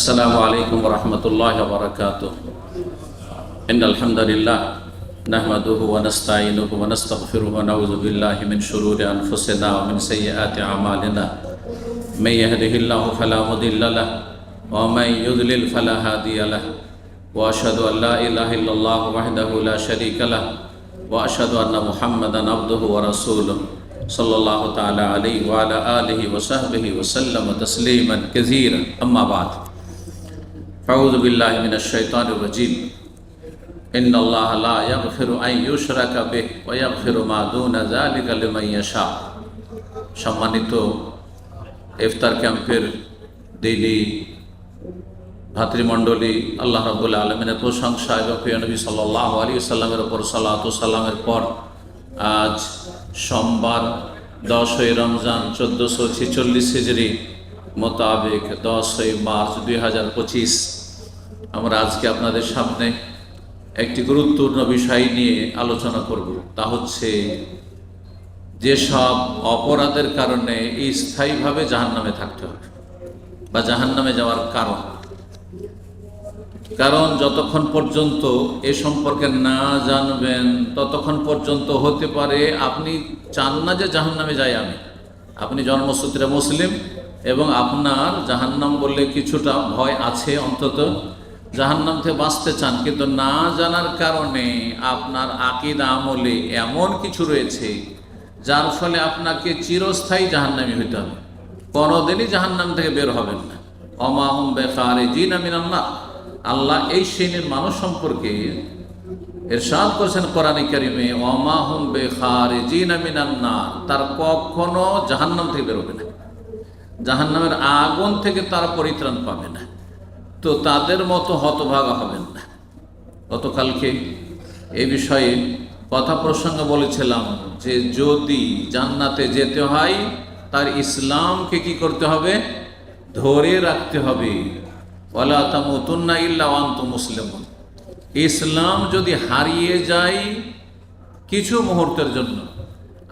السلام عليكم ورحمة الله وبركاته. إن الحمد لله نحمده ونستعينه ونستغفره ونعوذ بالله من شرور أنفسنا ومن سيئات أعمالنا. من يهده الله فلا مضل له ومن يضلل فلا هادي له. وأشهد أن لا إله إلا الله وحده لا شريك له وأشهد أن محمدا عبده ورسوله صلى الله تعالى عليه وعلى آله وصحبه وسلم تسليما كثيرا. أما بعد، أعوذ بالله من الشيطان الرجيم. إن الله لا يغفر أن يشرك به ويغفر ما دون ذلك لمن يشاء. সম্মানিত ইফতার ক্যাম্পের দিনী ভাতৃমণ্ডলী, আল্লাহ রাব্বুল আলামিনের প্রশংসা এবং প্রিয় নবী সাল্লাল্লাহু আলাইহি ওয়াসাল্লামের উপর সালাত ও সালামের পর আজ সোমবার 10ই রমজান 1446 হিজরি মোতাবেক 10ই মার্চ 2025 আমরা আজকে আপনাদের সামনে একটি গুরুত্বপূর্ণ বিষয় নিয়ে আলোচনা করব। তা হচ্ছে যেসব অপরাধের কারণে স্থায়ীভাবে জাহান্নামে থাকতে হবে বা জাহান্নামে যাওয়ার কারণ যতক্ষণ পর্যন্ত এ সম্পর্কে না জানবেন ততক্ষণ পর্যন্ত হতে পারে আপনি চান না যে জাহান্নামে যাই আপনি জন্মসূত্রে মুসলিম এবং আপনার জাহান্নাম বললে কিছুটা ভয় আছে, অন্তত জাহান্নাম থেকে বাঁচতে চান, কিন্তু না জানার কারণে আপনার আকীদা আমলে এমন কিছু রয়েছে যার ফলে আপনাকে চিরস্থায়ী জাহান্নামী হইতে হবে, কোনোদিনই জাহান্নাম থেকে বের হবেন না। ওমা হুম বিখারিজিনা মিনান নার। আল্লাহ এই শ্রেণীর মানুষ সম্পর্কে ইরশাদ করেছেন কোরআনে কারিমে, ওমা হুম বিখারিজিনা মিনান নার, তার কখনো জাহান্নাম থেকে বের হবে না, জাহান্নামের আগুন থেকে তারা পরিত্রাণ পাবে না। তো তাদের মতো হতভাগা হবেন না। গতকালকে এই বিষয়ে কথা প্রসঙ্গে বলেছিলাম যে যদি জান্নাতে যেতে হয় তার ইসলামকে কি করতে হবে? ধরে রাখতে হবে। ওয়ালা তামুতুন্না ইল্লা ওয়া আনতুম মুসলিমুন। ইসলাম যদি হারিয়ে যায় কিছু মুহূর্তের জন্য,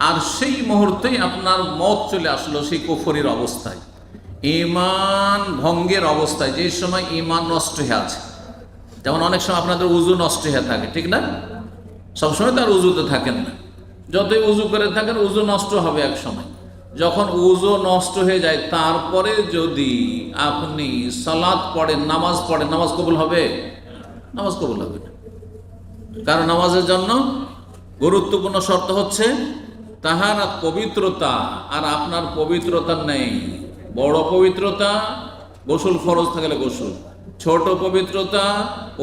আর সেই মুহূর্তেই আপনার মত চলে আসলো সেই কুফরির অবস্থায়, ঈমান ভঙ্গের অবস্থায়, যে সময় ঈমান নষ্ট হয়ে আছে। যেমন অনেক সময় আপনাদের উযু নষ্ট হয়ে থাকে, ঠিক না? সবসময় তার উযুতে থাকেন না, যতই উযু করে থাকেন উযু নষ্ট হবে এক সময়। যখন উযু নষ্ট হয়ে যায় তারপরে যদি আপনি সালাত পড়েন, নামাজ পড়েন, নামাজ কবুল হবে? নামাজ কবুল হবে না। কারণ নামাজের জন্য গুরুত্বপূর্ণ শর্ত হচ্ছে তাহারাত, পবিত্রতা। আর আপনার পবিত্রতা নেই। বড় পবিত্রতা গোসল ফরজ থাকলে গোসল, ছোট পবিত্রতা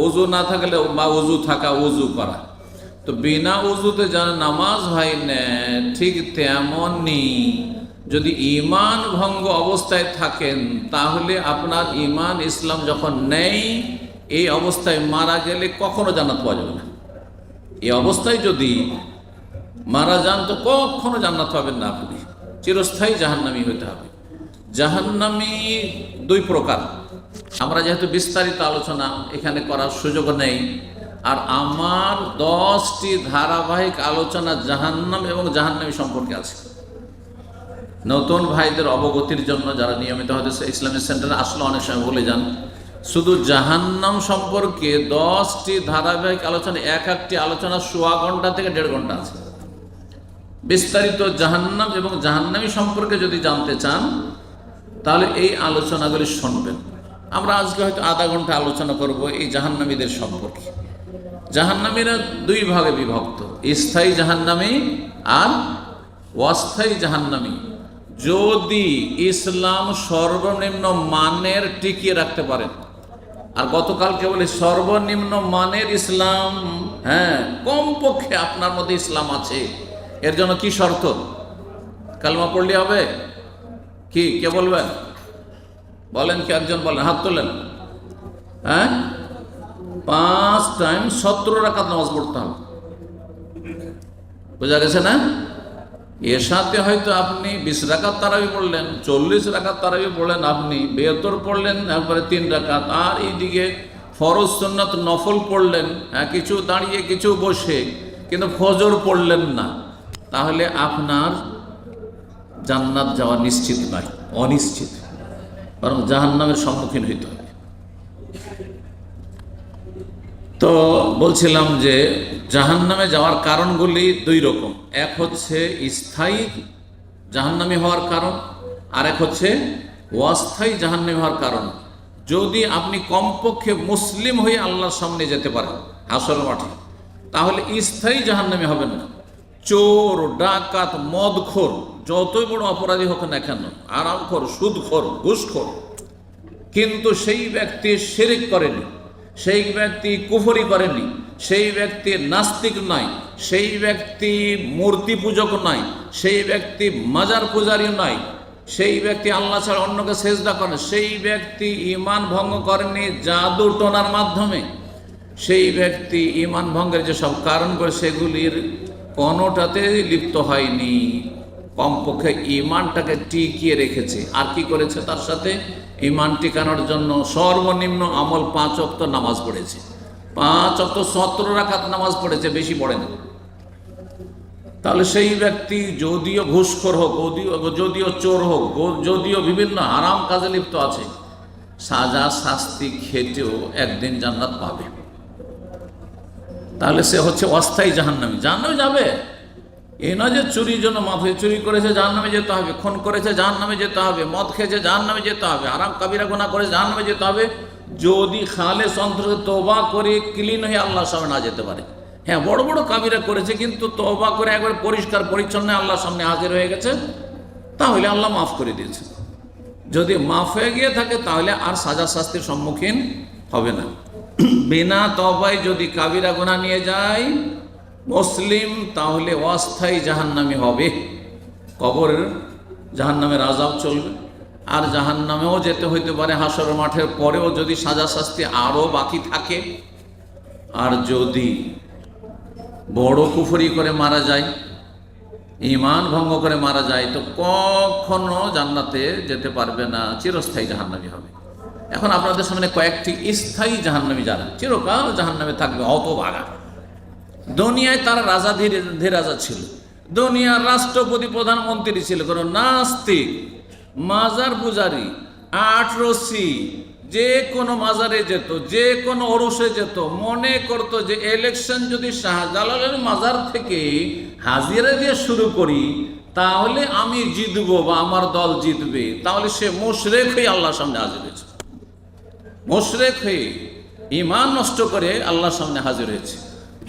ওযু না থাকলে বা ওযু থাকা, ওযু করা। তো বিনা ওযুতে যেন নামাজ হয় না, ঠিক তেমনই যদি ঈমান ভঙ্গ অবস্থায় থাকেন তাহলে আপনার ঈমান ইসলাম যখন নেই, এই অবস্থায় মারা গেলে কখনো জান্নাত পাওয়া যাবে না। এই অবস্থায় যদি মারা যান তো কখনো জান্নাত পাবেন না, আপনি চিরস্থায়ী জাহান্নামী হতে হবে। জাহান্নামী দুই প্রকার। আমরা যেহেতু বিস্তারিত আলোচনা এখানে করার সুযোগ নেই, আর আমার 10টি ধারাবাহিক আলোচনা জাহান্নাম এবং জাহান্নামী সম্পর্কে আছে। নতুন ভাইদের অবগতির জন্য, যারা নিয়মিত হয়তো ইসলামিক সেন্টারে আসলে অনেক সময় বলে যান, শুধু জাহান্নাম সম্পর্কে 10টি ধারাবাহিক আলোচনা, এক একটি আলোচনা 1.25 ঘন্টা থেকে 1.5 ঘন্টা আছে। বিস্তারিত জাহান্নাম এবং জাহান্নামী সম্পর্কে যদি জানতে চান তাহলে এই আলোচনাগুলি শুনবেন। আমরা আজকে হয়তো আধা ঘন্টা আলোচনা করব এই জাহান্নামীদের সম্পর্কে। জাহান্নামীরা দুই ভাগে বিভক্ত, স্থায়ী জাহান্নামী আর অস্থায়ী জাহান্নামী। যদি ইসলাম সর্বনিম্ন মানের টিকিয়ে রাখতে পারেন, আর গতকালকে বলি সর্বনিম্ন মানের ইসলাম, হ্যাঁ, কমপক্ষে আপনার মধ্যে ইসলাম আছে, এর জন্য কি শর্ত? কালমা পড়লে হবে? কি কে বলবেন? বলেন, কি একজন বলেন, হাত তোলেন। হ্যাঁ, 5 টাইম 17 রাকাত নামাজ পড়তে হবে। বোঝা গেছে না? এর সাথে হয়তো আপনি 20 রাকাত তারাবি পড়লেন, 40 রাকাত তারাবি পড়লেন, আপনি বেতর পড়লেন একবারে 3 রাকাত, আর এইদিকে ফরজ সুন্নাত নফল পড়লেন, কিছু দাঁড়িয়ে কিছু বসে, কিন্তু ফজর পড়লেন না, তাহলে আপনার জান্নাত যাওয়া নিশ্চিত নয়, অনিশ্চিত, বরং জাহান্নামের সম্মুখীন হইতে হবে। তো বলছিলাম যে জাহান্নামে যাওয়ার কারণগুলি দুই রকম। এক হচ্ছে স্থায়ী জাহান্নামী হওয়ার কারণ, আর এক হচ্ছে অস্থায়ী জাহান্নামী হওয়ার কারণ। যদি আপনি কমপক্ষে মুসলিম হয়ে আল্লাহর সামনে যেতে পারেন হাসরের মাঠে, তাহলে স্থায়ী জাহান্নামী হবেন না। চোর, ডাকাত, মদখোর, যতই বড় অপরাধী হোক না কেন, আরামখোর, সুদখোর, ঘুষখোর, কিন্তু সেই ব্যক্তি শিরক করেনি, সেই ব্যক্তি কুফরি করেনি, সেই ব্যক্তি নাস্তিক নয়, সেই ব্যক্তি মূর্তি পূজক নয়, সেই ব্যক্তি মাজার পূজারী নয়, সেই ব্যক্তি আল্লাহ ছাড়া অন্যকে সেজদা করেন, সেই ব্যক্তি ঈমান ভঙ্গ করেনি জাদু টোনার মাধ্যমে, সেই ব্যক্তি ঈমান ভঙ্গের যেসব কারণ করে সেগুলির কোনোটাতে লিপ্ত হয়নি, কমপক্ষে ঈমানটাকে টিকিয়ে রেখেছে। আর কি করেছে? তার সাথে ঈমান টিকানোর জন্য সর্বনিম্ন আমল 5 ওয়াক্ত নামাজ পড়েছে, 5 ওয়াক্ত 17 রাকাত নামাজ পড়েছে, বেশি পড়ে না। তাহলে সেই ব্যক্তি যদিও ঘুষখোর হোক, যদিও চোর হোক, যদিও বিভিন্ন হারাম কাজে লিপ্ত আছে, সাজা শাস্তি খেটেও একদিন জান্নাত পাবে। তাহলে সে হচ্ছে অস্থায়ী জাহান্নামী। জাহান্নামে যাবে, এই নয় যে চুরির জন্য মাথায় চুরি করেছে জাহান্নামে যেতে হবে, খুন করেছে জাহান্নামে যেতে হবে, মদ খেয়েছে জাহান্নামে যেতে হবে, হারাম কাবিরা গুনাহ করে জাহান্নামে যেতে হবে, যদি খালেস অন্তরে তওবা করে ক্লিন হয়ে আল্লাহর সামনে না যেতে পারে। হ্যাঁ, বড় বড় কাবিরা করেছে কিন্তু তওবা করে একবার পরিষ্কার পরিচ্ছন্ন আল্লাহর সামনে হাজির হয়ে গেছে, তাহলে আল্লাহ মাফ করে দিয়েছে। যদি মাফ হয়ে গিয়ে থাকে তাহলে আর সাজা শাস্তির সম্মুখীন হবে না। বিনা তওবায় যদি কাবিরা গুনাহ নিয়ে যায় মুসলিম, তাহলে অস্থায়ী জাহান্নামী হবে, কবরের জাহান্নামের আযাব চলবে, আর জাহান্নামেও যেতে হইতে পারে হাসরের মাঠের পরেও যদি সাজা শাস্তি আরও বাকি থাকে। আর যদি বড় কুফরি করে মারা যায়, ঈমান ভঙ্গ করে মারা যায়, তো কখনো জান্নাতে যেতে পারবে না, চিরস্থায়ী জাহান্নামী হবে। এখন আপনাদের সামনে কয়েকটি স্থায়ী জাহান্নামী যারা চিরকাল জাহান্নামে থাকবে, হতভাগা। দুনিয়ায় তারা রাজা ধীরাজা ছিল, দুনিয়ার রাষ্ট্রপতি প্রধানমন্ত্রী ছিল, কোনো নাস্তিক, মাজার পূজারী, আটরসি, যে কোনো মাজারে যেত, যে কোনো ওরসে যেত, মনে করতো যে ইলেকশন যদি শাহজালালের মাজার থেকে হাজিরা দিয়ে শুরু করি তাহলে আমি জিতবো বা আমার দল জিতবে, তাহলে সে মুশরিক হয়ে আল্লাহর সামনে হাজির হয়েছে, মুশরিক হয়ে ঈমান নষ্ট করে আল্লাহর সামনে হাজির হয়েছে।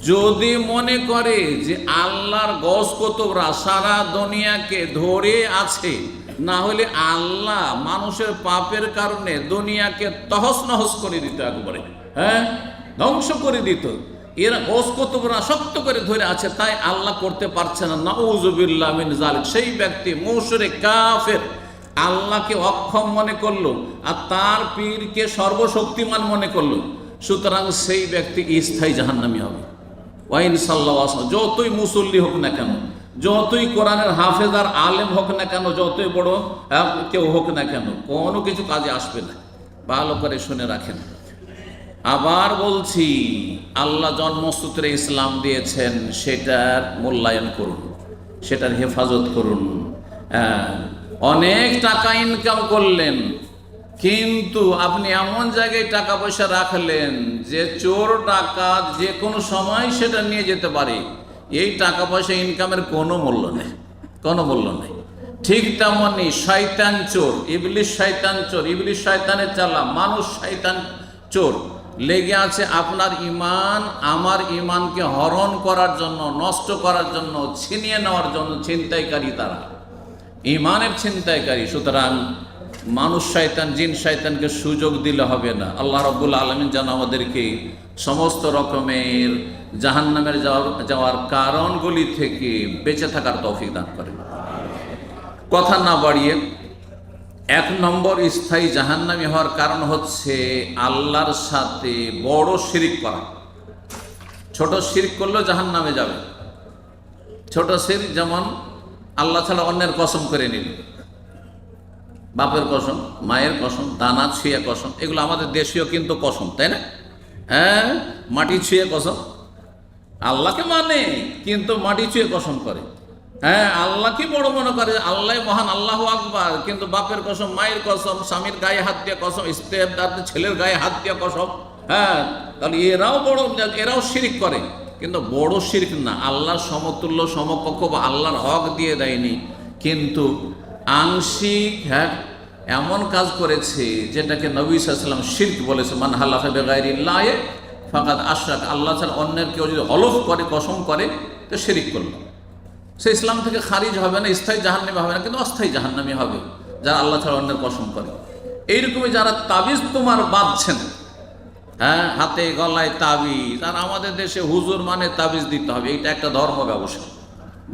যদি মনে করে যে আল্লাহর গজ কুতুবরা সারা দুনিয়াকে ধরে আছে, না হলে আল্লাহ মানুষের পাপের কারণে দুনিয়াকে তহস নহস করে দিত, একবারে ধ্বংস করে দিত, এরা গজ কুতুবরা শক্ত করে ধরে আছে, তাই আল্লাহ করতে পারছে না, নাউযুবিল্লাহ মিন যালিক। সেই ব্যক্তি মুশরিক কাফের, আল্লাহকে অক্ষম মনে করলো আর তার পীরকে সর্বশক্তিমান মনে করলো, সুতরাং সেই ব্যক্তি স্থায়ী জাহান্নামী হবে। ওয়াইন সাল্লাল্লাহু আলাইহি, যতই মুসল্লি হোক না কেন, যতই কোরআনের হাফেজ আর আলেম হোক না কেন, যতই বড় কেউ হোক না কেন, কোনো কিছু কাজে আসবে না। ভালো করে শুনে রাখেন। আবার বলছি, আল্লাহ জন্মসূত্রে ইসলাম দিয়েছেন, সেটার মূল্যায়ন করুন, সেটার হেফাজত করুন। অনেক টাকা ইনকাম করলেন, কিন্তু আপনি এমন জায়গায় টাকা পয়সা রাখলেন যে চোর ডাকাত যে কোনো সময় সেটা নিয়ে যেতে পারে, এই টাকা পয়সা ইনকামের কোনো মূল্য নেই, কোনো মূল্য নেই। ঠিক তেমনই শয়তান চোর, ইবলিশ শয়তান চোর, ইবলিশ শয়তানের চালা, মানুষ শয়তান চোর, লেগে আছে আপনার ঈমান আমার ঈমানকে হরণ করার জন্য, নষ্ট করার জন্য, ছিনিয়ে নেওয়ার জন্য। ছিনতাইকারী তারা, ঈমানের ছিনতাইকারী। সুতরাং মানুষ শয়তান, জিন শয়তানকে সুযোগ দিলে হবে না। আল্লাহ রাব্বুল আলামিন যেন আমাদেরকে সমস্ত রকমের জাহান্নামের যাওয়ার কারণগুলি থেকে বেঁচে থাকার তৌফিক দান করেন। কথা না বাড়িয়ে, 1 নম্বর স্থায়ী জাহান্নামী হওয়ার কারণ হচ্ছে আল্লাহর সাথে বড় শিরক করা। ছোট শিরক করলেও জাহান্নামে যাবে। ছোট শিরক যেমন আল্লাহ ছাড়া অন্যের কসম করে নিল, বাপের কসম, মায়ের কসম, দানা ছুঁয়ে কসম, এগুলো আমাদের দেশীয় কিন্তু কসম, তাই না? হ্যাঁ, মাটি ছুঁয়ে কসম, আল্লাহকে মানে কিন্তু মাটি ছুঁয়ে কসম করে। হ্যাঁ, আল্লাহকে বড় মনে করে, আল্লাহ মহান, আল্লাহ আকবার, কিন্তু বাপের কসম, মায়ের কসম, স্বামীর গায়ে হাত দিয়ে কসম, স্ত্রীর ছেলের গায়ে হাত দিয়ে কসম। হ্যাঁ, তাহলে এরাও বড়, এরাও শিরক করে, কিন্তু বড় শিরক না, আল্লাহর সমতুল্য সমকক্ষ বা আল্লাহর হক দিয়ে দেয়নি, কিন্তু আংশিক হ্যাঁ এমন কাজ করেছে যেটাকে নবী সাল্লাল্লাহু আলাইহি ওয়াসাল্লাম শিরক বলেছে। মান হালাফা বিগাইরিল্লাহি ফাকাদ আশরাক, আল্লাহ ছাড়া অন্যের কেউ যদি হলফ করে, কসম করে, তো শিরক করলো। সে ইসলাম থেকে খারিজ হবে না, স্থায়ী জাহান্নামী হবে না, কিন্তু অস্থায়ী জাহান্নামী হবে যারা আল্লাহ ছাড়া অন্যের কসম করে। এইরকমই যারা তাবিজ তোমার বাঁধছেন, হ্যাঁ, হাতে গলায় তাবিজ, আর আমাদের দেশে হুজুর মানে তাবিজ দিতে হবে, এটা একটা ধর্ম ব্যবসা।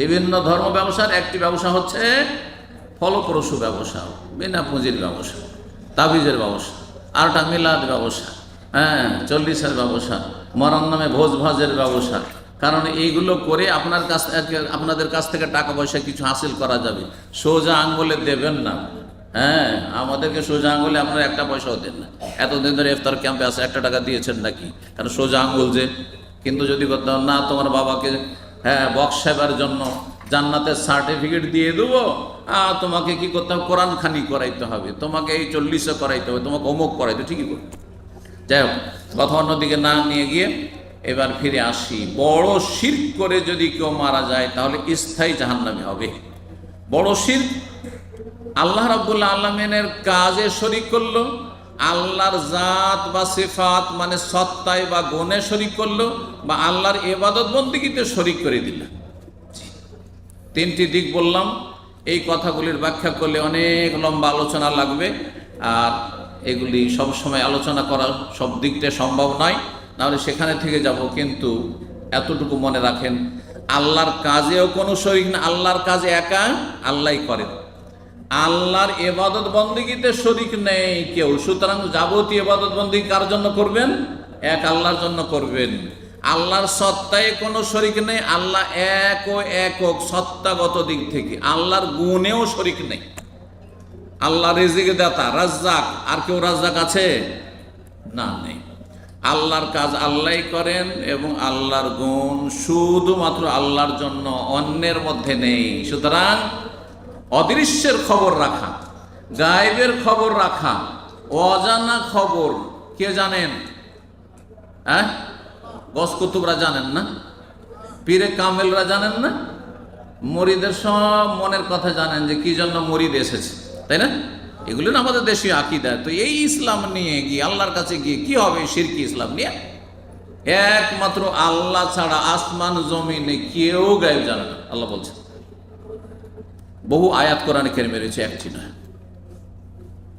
বিভিন্ন ধর্ম ব্যবসার একটি ব্যবসা হচ্ছে ফলপ্রসূ ব্যবসা, বিনা পুঁজির ব্যবসা, তাবিজের ব্যবসা, আর একটা মিলাদ ব্যবসা, হ্যাঁ, 40-এর ব্যবসা, মরণ নামে ভোজ ভাজের ব্যবসা। কারণ এইগুলো করে আপনাদের কাছ থেকে টাকা পয়সা কিছু হাসিল করা যাবে, সোজা আঙ্গুলে দেবেন না। হ্যাঁ, আমাদেরকে সোজা আঙ্গুলে আপনারা একটা পয়সাও দেন না। এতদিন ধরে ইফতার ক্যাম্পে আছে, 1 টাকা দিয়েছেন নাকি? কারণ সোজা আঙ্গুল যে, কিন্তু যদি করতাম না, তোমার বাবাকে হ্যাঁ বক্সাবার জন্য জান্নাতের সার্টিফিকেট দিয়ে দেবো, তোমাকে কি করতে হবে, কোরআন খানি করাইতে হবে, তোমাকে এই 40 করাইতে হবে, তোমাকে অমুক করাইতে, ঠিকই করবে। যাই হোক, কথা অন্যদিকে না নিয়ে গিয়ে এবার ফিরে আসি। বড় শিরক করে যদি কেউ মারা যায় তাহলে স্থায়ী জাহান্নামী হবে। বড় শিরক আল্লাহ রাব্বুল আলামিনের কাজে শরীক করলো, আল্লাহর জাত বা সিফাত মানে সত্তায় বা গুণে শরীক করলো, বা আল্লাহর ইবাদত বন্দেগীতে শরীক করে দিল। 3টি দিক বললাম, এই কথাগুলির ব্যাখ্যা করলে অনেক লম্বা আলোচনা লাগবে, আর এগুলি সবসময় আলোচনা করা সব দিকটা সম্ভব নয়, নাহলে সেখানে থেকে যাব। কিন্তু এতটুকু মনে রাখেন, আল্লাহর কাজেও কোনো শরীক না, আল্লাহর কাজে একা আল্লাহই করেন, আল্লাহর ইবাদত বন্দেগীতে শরীক নেই কেউ। সুতরাং যাবতীয় ইবাদত বন্দেগী কার জন্য করবেন? এক আল্লাহর জন্য করবেন। আল্লাহর সত্তায় কোনো শরীক নেই, আল্লাহ এক ও একক সত্তাগত দিক থেকে। আল্লাহর গুণেও শরীক নেই। আল্লাহ রিজিক দাতা, রাজ্জাক, আর কেউ রাজ্জাক আছে? না, নেই। আল্লাহর কাজ আল্লাহই করেন এবং আল্লাহর গুণ শুধুমাত্র আল্লাহর জন্য, অন্যের মধ্যে নেই। সুতরাং অদৃশ্যের খবর রাখা, গায়েবের খবর রাখা, অজানা খবর কে জানেন? হ্যাঁ, গস কুতুবরা জানেন না, পীরে কামেলরা জানেন না, মরিদের সব মনের কথা জানেন যে কি জন্য মরিদ এসেছে, তাই না? এগুলো না আমাদের দেশীয় আকীদা। তো এই ইসলাম নিয়ে গিয়ে আল্লাহর কাছে গিয়ে কি হবে? শিরকি ইসলাম নিয়ে। একমাত্র আল্লাহ ছাড়া আসমান জমিনে কেউ গায়েব জানে না, আল্লাহ বলছেন। বহু আয়াত কোরআনে কারিমে রয়েছে, একটি নয়।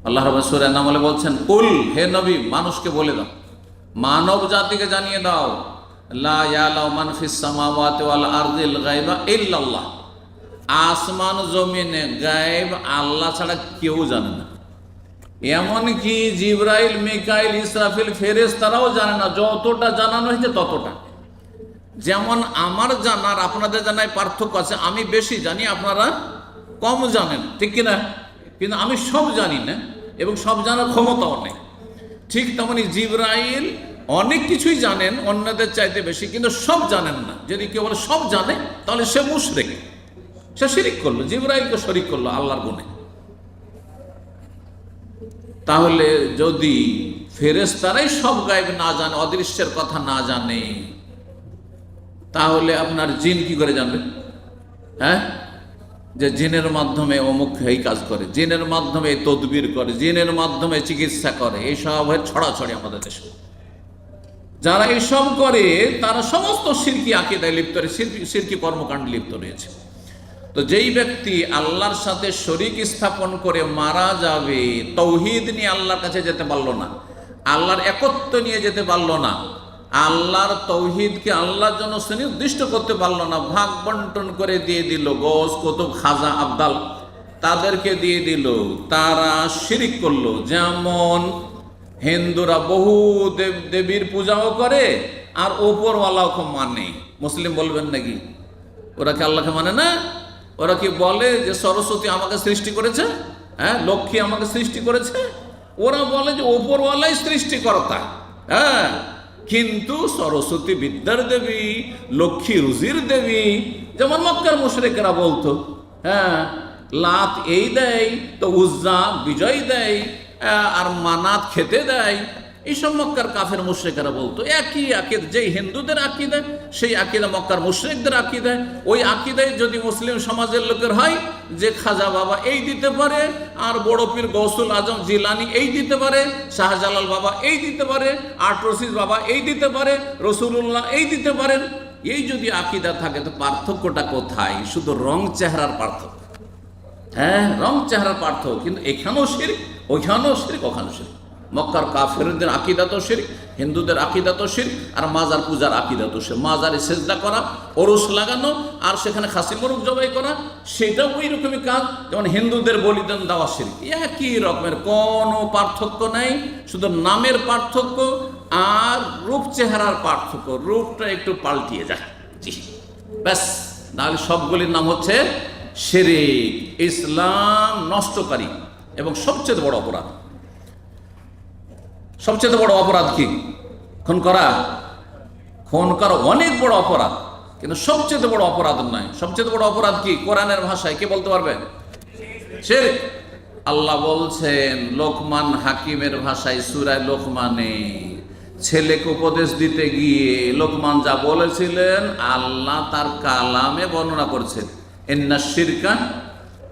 আল্লাহ রাব্বুল সূরা নামলে বলছেন, কুল, হে নবী, মানুষকে বলে দাও, মানব জাতিকে জানিয়ে দাও, লা ইয়ালামু মান ফিস সামাওয়াতি ওয়াল আরদিল গায়বা ইল্লাল্লাহ, আসমান জমিনে গায়েব আল্লাহ ছাড়া কেউ জানে না। এমনকি জিবরাইল, মিকাইল, ইসরাফিল, ফেরেশতারাও জানে না। যতটা জানানো হয়েছে ততটা। যেমন আমার জানার আপনাদের জানায় পার্থক্য আছে, আমি বেশি জানি, আপনারা কম জানেন, ঠিক কিনা? কিন্তু আমি সব জানি না এবং সব জানার ক্ষমতাও নেই। ঠিক তেমনি জিবরাইল অনেক কিছুই জানেন অন্যদের চাইতে বেশি, কিন্তু সব জানেন না। যদি কেউ বলে সব জানে, তাহলে সে মুশরিক, সে শিরিক করলো, জিবরাইলকে শরীক করলো আল্লাহর গুণে। তাহলে যদি ফেরেশতারাই সব গায়েব না জানে, অদৃশ্যের কথা না জানে, তাহলে আপনার জিন কি করে জানবে? হ্যাঁ, যে জিনের মাধ্যমে অমুক এই কাজ করে, জিনের মাধ্যমে তদবির করে, জিনের মাধ্যমে চিকিৎসা করে, এইসব ছড়াছড়ি আমাদের দেশে। যারা এইসব করে তারা সমস্ত শিরকি আকীদায় লিপ্ত রয়েছে, শিরকি কর্মকাণ্ডে লিপ্ত রয়েছে। তো যেই ব্যক্তি আল্লাহর সাথে শরীক স্থাপন করে মারা যাবে, তৌহিদ নিয়ে আল্লাহর কাছে যেতে পারলো না, আল্লাহর একত্ব নিয়ে যেতে পারলো না, আল্লাহর তৌহিদকে আল্লাহর জন্য সুনির্দিষ্ট করতে পারলো না, ভাগ বন্টন করে দিয়ে দিল, গৌস, কুতুব, খাজা, আবদাল, তাদেরকে দিয়ে দিল, তারা শিরিক করলো। যেমন হিন্দুরা বহু দেব দেবীর পূজাও করে আর ওপরওয়ালাকে মানে। মুসলিম বলবেন নাকি ওরা কি আল্লাহকে মানে না? ওরা কি বলে যে সরস্বতী আমাকে সৃষ্টি করেছে, হ্যাঁ, লক্ষ্মী আমাকে সৃষ্টি করেছে? ওরা বলে যে ওপরওয়ালাই সৃষ্টিকর্তা। হ্যাঁ, কিন্তু সরস্বতী বিদ্যার দেবী, লক্ষ্মী রুজির দেবী, যেমন মক্কার মুশরিকরা বলতো, হ্যাঁ লাত এই দেয় তো উজ্জা বিজয় দেয়, আর মানাত খেতে দেয়, এইসব মক্কার কাফের মুশরিকরা বলতো। একই আকিদা, যেই হিন্দুদের আকিদা সেই আকিদা মক্কার মুশরিকদের আকিদা। ওই আকিদায় যদি মুসলিম সমাজের লোকের হয় যে খাজা বাবা এই দিতে পারে, আর বড় পীর গৌসুল আজম জিলানি এই দিতে পারে, শাহজালাল বাবা এই দিতে পারে, আটরসিস বাবা এই দিতে পারে, রসুল্লাহ এই দিতে পারেন, এই যদি আকিদা থাকে তো পার্থক্যটা কোথায়? শুধু রং চেহারার পার্থক্য। হ্যাঁ, রং চেহারার পার্থক্য, কিন্তু এখানেও শিরক, ওইখানেও শিরক, ওখানেও শিরক। মক্কার কাফেরদের আকিদা তো শিরক, হিন্দুদের আকিদা তো শিরক, আর মাজার পূজার আকিদা তো শিরক। মাজারে সেজদা করা, ওরস লাগানো, আর সেখানে খাসি মোরগ জবাই করা, সেটাও ওই রকমই কাজ, যেমন হিন্দুদের বলিদান দেওয়া শিরক। একই রকমের, কোনো পার্থক্য নেই, শুধু নামের পার্থক্য আর রূপ চেহারার পার্থক্য, রূপটা একটু পাল্টিয়ে যায়, জি ব্যাস। তাহলে সবগুলির নাম হচ্ছে শিরক, ইসলাম নষ্টকারী এবং সবচেয়ে বড় অপরাধ। সবচেয়ে বড় অপরাধ কি? খুন করা? খুন করা অনেক বড় অপরাধ, কিন্তু সবচেয়ে বড় অপরাধ নয়। সবচেয়ে বড় অপরাধ কি কোরআনের ভাষায় কে বলতে পারবে? শিরক। আল্লাহ বলছেন লোকমান হাকিমের ভাষায় সূরা লোকমানে, ছেলেকে উপদেশ দিতে গিয়ে লোকমান যা বলেছিলেন আল্লাহ তার কালামে বর্ণনা করছেন, ইন্না শিরকা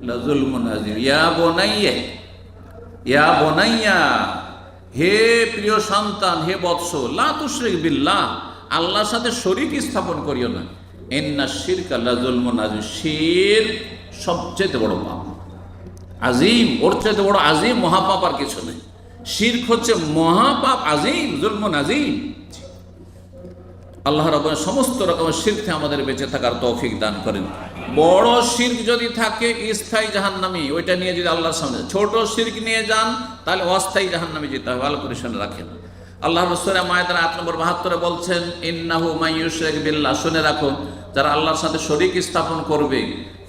লাযুলমুন আযীম, ইয়া বুনাইয়া, ইয়া বুনাইয়া, হে প্রিয় সন্তান, হে বৎস, লা তুশরিক বিল্লাহ, আল্লাহর সাথে শরীক স্থাপন করিও না, ইন্না শিরকা লাযুলমুন আযীম, শিরক সবচেয়ে বড় পাপ, আজিম, ওর চাইতে বড় আজিম মহাপাপ আর কিছু নেই। শিরক হচ্ছে মহাপাপ, আজিম, জুলমুন আজিম। আল্লাহ রাব্বুল সমস্ত রকমের শিরক থেকে আমাদের বেঁচে থাকার তৌফিক দান করেন। বড় শিরক যদি থাকে স্থায়ী জাহান্নামী, ওইটা নিয়ে যদি আল্লাহর সামনে, ছোট শিরক নিয়ে যান তাহলে অস্থায়ী জাহান্নামে যেতে হবে। ভালো করে শুনে রাখেন। আল্লাহ সূরা মায়েদার 8 নম্বর 72 বলছেন, ইন্নাহু মাইয়ুশরিক বিল্লাহ, শুনে রাখো, যারা আল্লাহর সাথে শরীক স্থাপন করবে,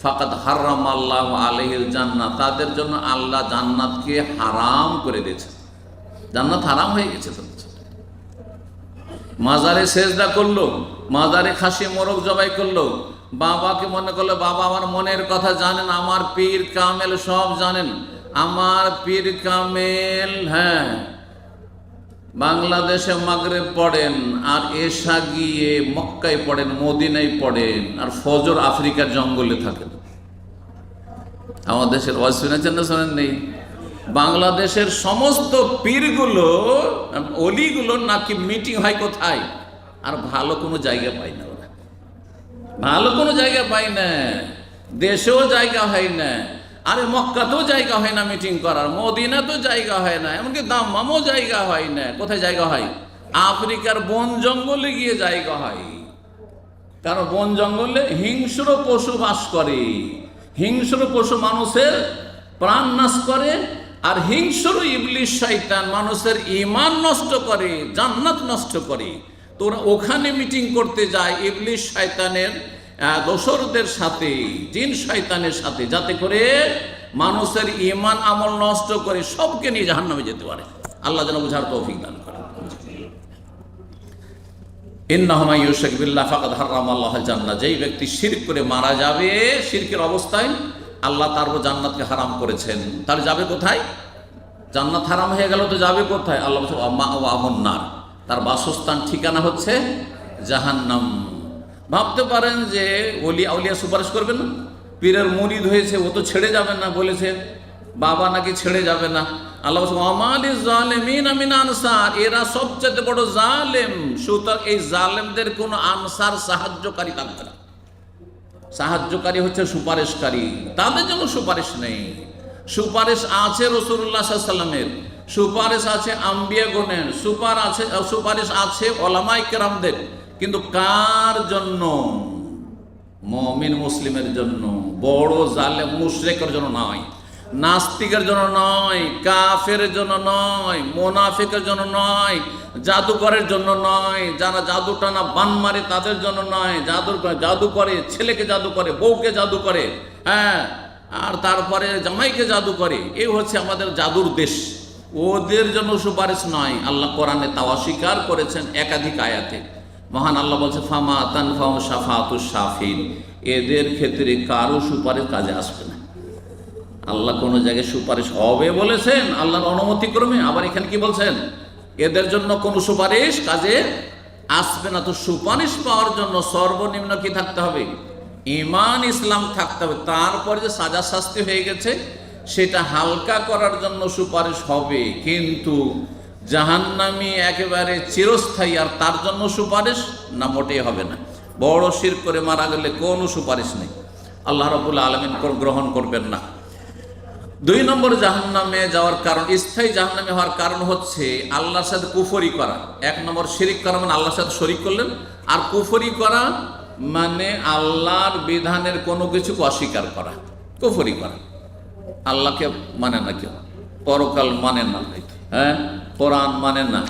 ফাকাদ হারামাল্লাহু আলাইহিল জান্নাহ, তাদের জন্য আল্লাহ জান্নাতকে হারাম করে দিয়েছে। জান্নাত হারাম হয়ে গেছে তাদের জন্য। মাজারে সেজদা করলো, মাজারে খাসি মোরগ জবাই করলো, বাবাকে মনে করলো বাবা আমার মনের কথা জানেন, আমার পীর কামেল সব জানেন, আমার পীর কামেল, হ্যাঁ বাংলাদেশে মাগরিব পড়েন, আর এশা গিয়ে মক্কায় পড়েন, মদিনায় পড়েন, আর ফজর আফ্রিকার জঙ্গলে থাকেন। আমাদের দেশের ওয়াজ শুনেছেন না শোনেন নেই? বাংলাদেশের সমস্ত পীরগুলো, অলিগুলো নাকি মিটিং হয় কোথায়? আর ভালো কোনো জায়গা পাই না ওরা, ভালো কোনো জায়গা পাই না, দেশেও জায়গা হয় না, আরে মক্কাতেও জায়গা হয় না মিটিং করার, মদিনাতেও জায়গা হয় না, এমনকি দাম্মামও জায়গা হয় না। কোথায় জায়গা হয়? আফ্রিকার বন জঙ্গলে গিয়ে জায়গা হয়। কারণ বন জঙ্গলে হিংস্র পশু বাস করে, হিংস্র পশু মানুষের প্রাণ নাশ করে, আর হিংস্র ইবলিশ শয়তান মানুষের ঈমান নষ্ট করে, জান্নাত নষ্ট করে। তো ওরা ওখানে মিটিং করতে যায় ইবলিশ শয়তানের দোসরদের সাথে, জিন শয়তানের সাথে, যাতে করে মানুষের ঈমান আমল নষ্ট করে সবকে নিয়ে জাহান্নামে যেতে পারে। আল্লাহ যেন বুঝার তৌফিক দান করেন। ইন্নাহু মান ইউশরিক বিল্লাহ ফাকাদ হারামাল্লাহুল জান্নাহ, যেই ব্যক্তি শিরক করে মারা যাবে, শিরকের অবস্থায়, আল্লাহ তার উপর জান্নাতকে হারাম করেছেন। তাহলে যাবে কোথায়? জান্নাত হারাম হয়ে গেল তো যাবে কোথায়? আল্লাহ বলছে মাওয়াহুন নার, তার বাসস্থান ঠিকানা হচ্ছে জাহান্নাম। ভাবতে পারেন যে আউলিয়া সুপারিশ করবেন না, পীরের মুরিদ হয়েছে ও তো ছেড়ে যাবে না, বলেছে বাবা নাকি ছেড়ে যাবে না। আল্লাহ বলছে ওয়ামালিজ জালিমিনা মিন আনসার, এরা সবচেয়ে বড় জালেম। সুতরাং এই জালেমদের কোনো আনসার, সাহায্যকারী থাকবে না। সাহায্যকারী হচ্ছে সুপারিশকারী, তাদের জন্য সুপারিশ নেই। সুপারিশ আছে রাসূলুল্লাহ সাল্লাল্লাহু আলাইহি ওয়াসাল্লামের, সুপারিশ আছে আম্বিয়াগণের, সুপারিশ আছে উলামায়ে কেরামদের, কিন্তু কার জন্য? মুমিন মুসলিমের জন্য। বড় জালেম মুশরিকের জন্য নয়, নাস্তিকের জন্য নয়, কাফের জন্য নয়, মুনাফিকের জন্য নয়, জাদুকরের জন্য নয়, যারা জাদু টানা বান মারে তাদের জন্য নয়, জাদু করে, ছেলেকে জাদু করে, বউকে জাদু করে, হ্যাঁ, আর তারপরে জামাইকে জাদু করে, এই হচ্ছে আমাদের জাদুর দেশ। ওদের জন্য সুপারিশ নয়। আল্লাহ কোরআনে তা অস্বীকার করেছেন একাধিক আয়াতে। মহান আল্লাহ বলছে ফামা তানফাউ শাফাতুশ শাফিন, এদের ক্ষেত্রে কারো সুপারিশ কাজে আসবে না। আল্লাহ কোনো জায়গায় সুপারিশ হবে বলেছেন আল্লাহর অনুমতি ক্রমে, আবার এখানে কি বলছেন এদের জন্য কোনো সুপারিশ কাজে আসবে না। তো সুপারিশ পাওয়ার জন্য সর্বনিম্ন কি থাকতে হবে? ঈমান ইসলাম থাকতে হবে। তারপরে যে সাজা শাস্তি হয়ে গেছে সেটা হালকা করার জন্য সুপারিশ হবে, কিন্তু জাহান্নামী একেবারে চিরস্থায়ী আর তার জন্য সুপারিশ না, মোটেই হবে না। বড় শিরক করে মারা গেলে কোনো সুপারিশ নেই, আল্লাহ রাব্বুল আলামিন গ্রহণ করবেন না। 2 নম্বর জাহান্নামে যাওয়ার কারণ, স্থায়ী জাহান্নামে হওয়ার কারণ হচ্ছে আল্লাহর সাথে কুফরি করা। 1 নম্বর শিরিক করা মানে আল্লাহর সাথে শরীক করলেন, আর কুফরি করা মানে আল্লাহর বিধানের কোনো কিছুকে অস্বীকার করা। কুফরি করা, আল্লাহকে মানে না, কেউ পরকাল মানে না, হয়তো হ্যাঁ কোরআন মানে না,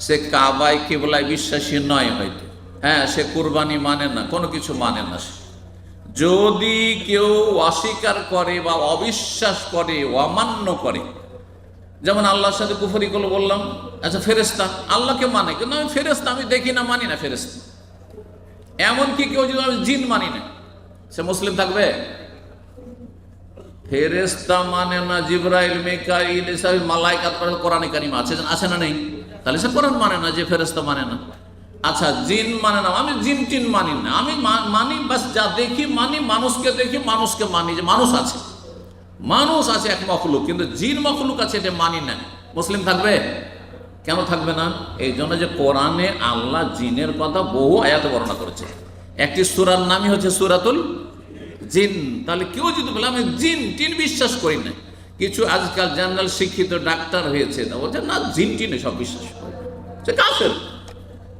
সে কাবায় কিবলায় বিশ্বাসী নয়, হয়তো হ্যাঁ সে কুরবানি মানে না, কোনো কিছু মানে না। যদি কেউ অস্বীকার করে বা অবিশ্বাস করে, অমান্য করে, যেমন আল্লাহর সাথে কুফরি করলো, বললাম আচ্ছা ফেরেশতা আল্লাহকে মানে, কিন্তু আমি ফেরেশতা আমি দেখি না, মানি না ফেরেশতা। এমনকি কেউ যদি আমি জিন মানি না, সে মুসলিম থাকবে? ফেরেশতা মানে না, জিবরাইল মিকাইল এসব মালায়েকা কোরআনে কারিম আছে, আছে না নেই? তাহলে সে কোরআন মানে না, যে ফেরেশতা মানে না। আচ্ছা জিন মানে না, আমি জিন টিন মানি না, আমি মানি বাস যা দেখি মানি, মানুষকে দেখি মানুষকে মানি, যে মানুষ আছে, মানুষ আছে এক মখলুক, কিন্তু জিন মখলুক আছে এটা মানি না। মুসলিম থাকবে? কেন থাকবে না? এই জন্য যে কোরআনে আল্লাহ জিনের কথা বহু আয়াতে বর্ণনা করেছে। একটি সূরার নামই হচ্ছে সূরাতুল জিন। তাহলে কেউ যদি বলে আমি জিন টিন বিশ্বাস করি না, কিছু আজকাল জেনারেল শিক্ষিত ডাক্তার হয়েছে, তা বলছে না জিন টিন সব বিশ্বাস করে, সে কাফের।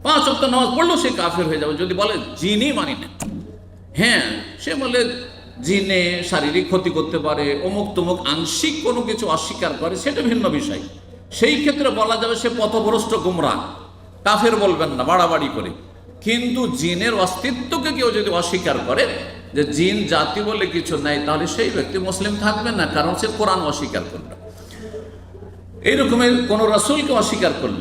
5 ওয়াক্ত নামাজ পড়লেও সে কাফের হয়ে যাবে যদি বলে জিনই মানি না। হ্যাঁ সে বলে জিনে শারীরিক ক্ষতি করতে পারে, অমুক তমুক আংশিক কোনো কিছু অস্বীকার করে, সেটা ভিন্ন বিষয়। সেই ক্ষেত্রে বলা যাবে সে পথভ্রষ্ট গুমরাহ, কাফের বলবেন না বাড়াবাড়ি করে। কিন্তু জিনের অস্তিত্বকে কেউ যদি অস্বীকার করে, যে জিন জাতি বলে কিছু নাই, তাহলে সেই ব্যক্তি মুসলিম থাকবে না, কারণ সে কোরআন অস্বীকার করল, এইরকমের কোন রাসূলকে অস্বীকার করল,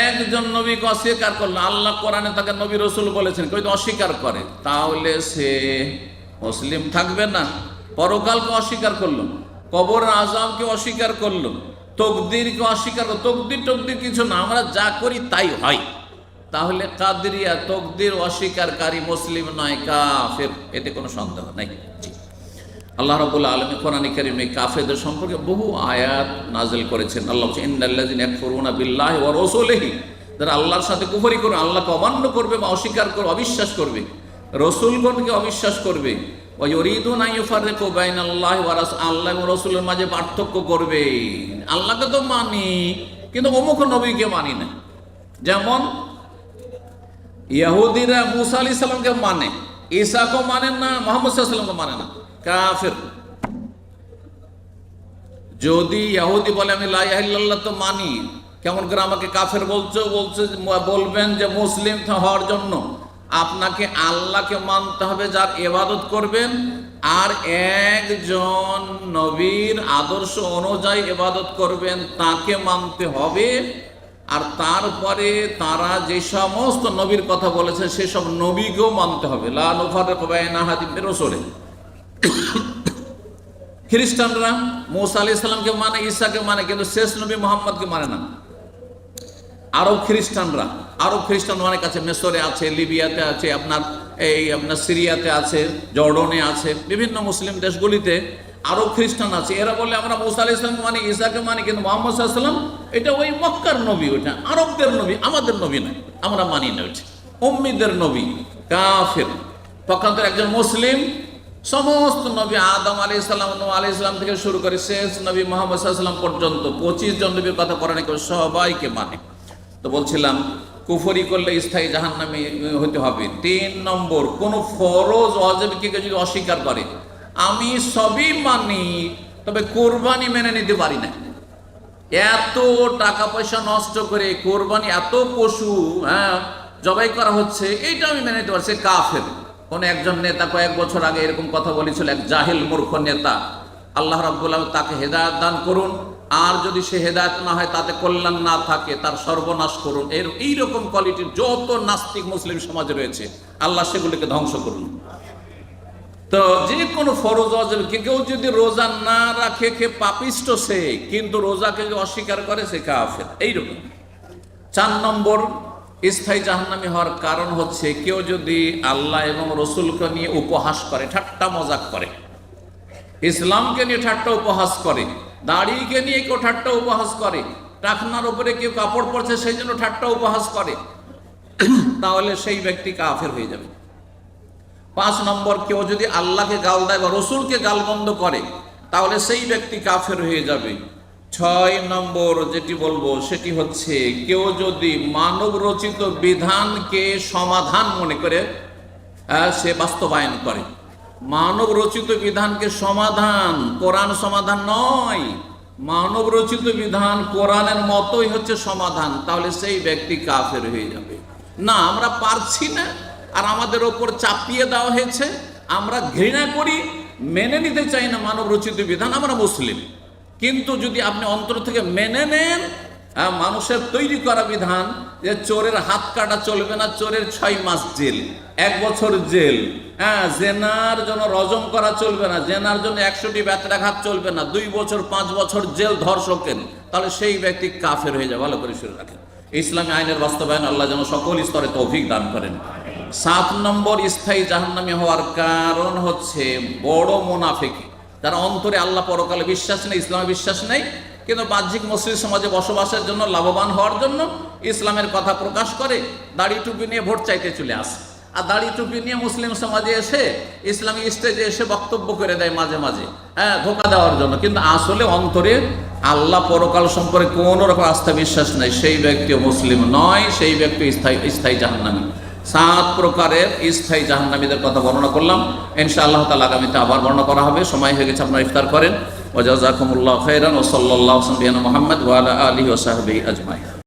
একজন নবীকে অস্বীকার করলো, আল্লাহ কোরআনে তাকে নবী রসুল বলেছেন, কেউ অস্বীকার করে, তাহলে সে মুসলিম থাকবে না। পরকালকে অস্বীকার করলো, কবর আযাবকে অস্বীকার করলো, তকদিরকে অস্বীকার করলো। তকদির কিছু না, আমরা যা করি তাই হয়। তাহলে কাদরিয়া তকদির অস্বীকারী মুসলিম নয়, কাফের, এতে কোনো সন্দেহ নাই। আল্লাহ রাব্বুল আলামিন কোরআনে কারীমে কাফেরদের সম্পর্কে বহু আয়াত নাযিল করেছেন। আল্লাহ বলেছেন ইন্নাল্লাযিনা ইয়াকফুরুনা বিল্লাহি ওয়া রাসূলিহি, যারা আল্লাহর সাথে কুফরি করবে, আল্লাহকে অমান্য করবে বা অস্বীকার করবে, অবিশ্বাস করবে, রাসূলগণকে অবিশ্বাস করবে, ওয়া ইউরিদুনা ইউফাররিকু বাইনাল্লাহি ওয়া রাসূল, আল্লাহ এবং রাসূলের মাঝে পার্থক্য করবে। আল্লাহকে তো মানি কিন্তু অমুক নবীকে মানি না। যেমন ইহুদিরা মুসা আলাইহিস সালামকে মানে, ঈসাকে মানে না, মুহাম্মদ সাল্লাল্লাহু আলাইহি ওয়াসাল্লামকে মানে না, কাফের। যদি ইহুদি বলে আমি লা ইলাহা ইল্লাল্লাহ তো মানি, কেমন করে আমাকে কাফের বলছো? বলবেন যে মুসলিম হওয়ার জন্য আপনাকে আল্লাহকে মানতে হবে, যার ইবাদত করবেন, আর একজন নবীর আদর্শ অনুযায়ী ইবাদত করবেন, তাকে মানতে হবে। আর তারপরে তারা যে সমস্ত নবীর কথা বলেছে সেসব নবীকেও মানতে হবে। লা নুফাররিকু বাইনা আহাদিন মির রাসূলি। খ্রিস্টানরা মুসা আলাইহিস সালামকে মানে, ঈসাকে মানে, কিন্তু শেষ নবী মুহাম্মদকে মানে না। আরব খ্রিস্টান অনেক আছে, মিশরে আছে, লিবিয়াতে আছে, আপনার সিরিয়াতে আছে, জর্ডনে আছে, বিভিন্ন মুসলিম দেশগুলিতে আরব খ্রিস্টান আছে। এরা বলে আমরা মুসা আলাইহিস সালামকে মানে, ঈসাকে মানে, কিন্তু মুহাম্মদ সাল্লাল্লাহু আলাইহি ওয়াসাল্লাম এটা ওই মক্কার নবী, ওটা আরবদের নবী, আমাদের নবী নয়, আমরা মানি না, ওইটা উম্মীদের নবী, কাফের। পক্ষান্তরে একজন মুসলিম সমস্ত নবী আদম আলাইহিস সালাম, নূহ আলাইহিস সালাম থেকে শুরু করে শেষ নবী মুহাম্মদ সাল্লাল্লাহু আলাইহি ওয়াসাল্লাম পর্যন্ত 25 জন নবীর কথা কোরআনে সবাইকে মানে। তো বলছিলাম কুফরি করলে স্থায়ী জাহান্নামী হতে হবে। 3 নম্বর, কোন ফরজ ওয়াজিবকে যদি অস্বীকার করে, আমি সবই মানি তবে কোরবানি মেনে নিতে পারি না, এত টাকা পয়সা নষ্ট করে কোরবানি, এত পশু জবাই করা হচ্ছে, এইটা আমি মেনে নিতে পারছি, কাফের। কোন একজন নেতা কয়েক বছর আগে এরকম কথা বলেছিল, এক জাহিল মূর্খ নেতা, আল্লাহ রাব্বুল আলামিন তাকে হেদায়েত দান করুন, আর যদি সে হেদায়েত না হয়, তাতে কল্যাণ না থাকে, তার সর্বনাশ করুন। এইরকম কোয়ালিটির যত নাস্তিক মুসলিম সমাজে রয়েছে, আল্লাহ সেগুলিকে ধ্বংস করুন। তো যে কোনো ফরজ ওয়াজিব, কেউ যদি রোজা না রাখে, কে পাপিষ্ট সে, কিন্তু রোজাকে যদি অস্বীকার করে সে কাফের। এইরকম 4 নম্বর স্থায়ী জাহান্নামী হওয়ার কারণ হচ্ছে কেউ যদি আল্লাহ এবং রসুলকে নিয়ে উপহাস করে, ঠাট্টা মজাক করে, ইসলামকে নিয়ে ঠাট্টা উপহাস করে, দাড়িকে নিয়ে কেউ ঠাট্টা উপহাস করে, টাকনার উপরে কেউ কাপড় পরছে সেই জন্য ঠাট্টা উপহাস করে, তাহলে সেই ব্যক্তি কাফের হয়ে যাবে। 5 নম্বর, কেউ যদি আল্লাহকে গাল দেয় বা রসুলকে গালমন্দ করে, তাহলে সেই ব্যক্তি কাফের হয়ে যাবে। 6 নম্বর যেটি বলবো সেটি হচ্ছে কেউ যদি মানব রচিত বিধানকে সমাধান মনে করে সে বাস্তবায়ন করে। মানব রচিত বিধানকে সমাধান, কোরআন সমাধান নয়, মানব রচিত বিধান কোরআনের মতোই হচ্ছে সমাধান, তাহলে সেই ব্যক্তি কাফের হয়ে যাবে। না, আমরা পারছি না আর আমাদের ওপর চাপিয়ে দেওয়া হয়েছে, আমরা ঘৃণা করি, মেনে নিতে চাই না মানব রচিত বিধান, আমরা মুসলিম। কিন্তু যদি আপনি অন্তর থেকে মেনে নেন মানুষের তৈরি করা বিধান, যে চোরের হাত কাটা চলবে না, চোরের 6 মাস জেল, 1 বছর জেল, জেনার জন্য রজম করা চলবে না, জেনার জন্য 100টি বেত্রাঘাত চলবে না, 2 বছর 5 বছর জেল ধর্ষকের, তাহলে সেই ব্যক্তি কাফের হয়ে যাবে। ভালো করে শুনে রাখেন, ইসলামী আইনের বাস্তবায়ন আল্লাহ যেন সকল স্তরে তৌফিক দান করেন। 7 নম্বর স্থায়ী জাহান্নামী হওয়ার কারণ হচ্ছে বড় মুনাফিকি, তার অন্তরে আল্লাহ পরকালে বিশ্বাস নেই, ইসলামে বিশ্বাস নেই, কিন্তু বাহ্যিক মুসলিম সমাজে বসবাসের জন্য, লাভবান হওয়ার জন্য ইসলামের কথা প্রকাশ করে, দাড়ি টুপি নিয়ে ভোট চাইতে চলে আসে, আর দাড়ি টুপি নিয়ে মুসলিম সমাজে এসে ইসলামী স্টেজে এসে বক্তব্য করে দেয় মাঝে মাঝে, ধোঁকা দেওয়ার জন্য, কিন্তু আসলে অন্তরে আল্লাহ পরকাল সম্পর্কে কোনো রকম আস্থা বিশ্বাস নেই, সেই ব্যক্তিও মুসলিম নয়, সেই ব্যক্তি স্থায়ী জাহান্নামী। 7 প্রকারের স্থায়ী জাহান্নামীদের কথা বর্ণনা করলাম। ইনশাআল্লাহ তাআলা আগামীতে আবার বর্ণনা করা হবে। সময় হয়ে গেছে, আপনারা ইফতার করেন। ওয়া জাযাকুমুল্লাহু খাইরান ওয়া সাল্লাল্লাহু আলা মুহাম্মদ ওয়া আলা আলিহি ওয়া সাহবিহি আজমাইন।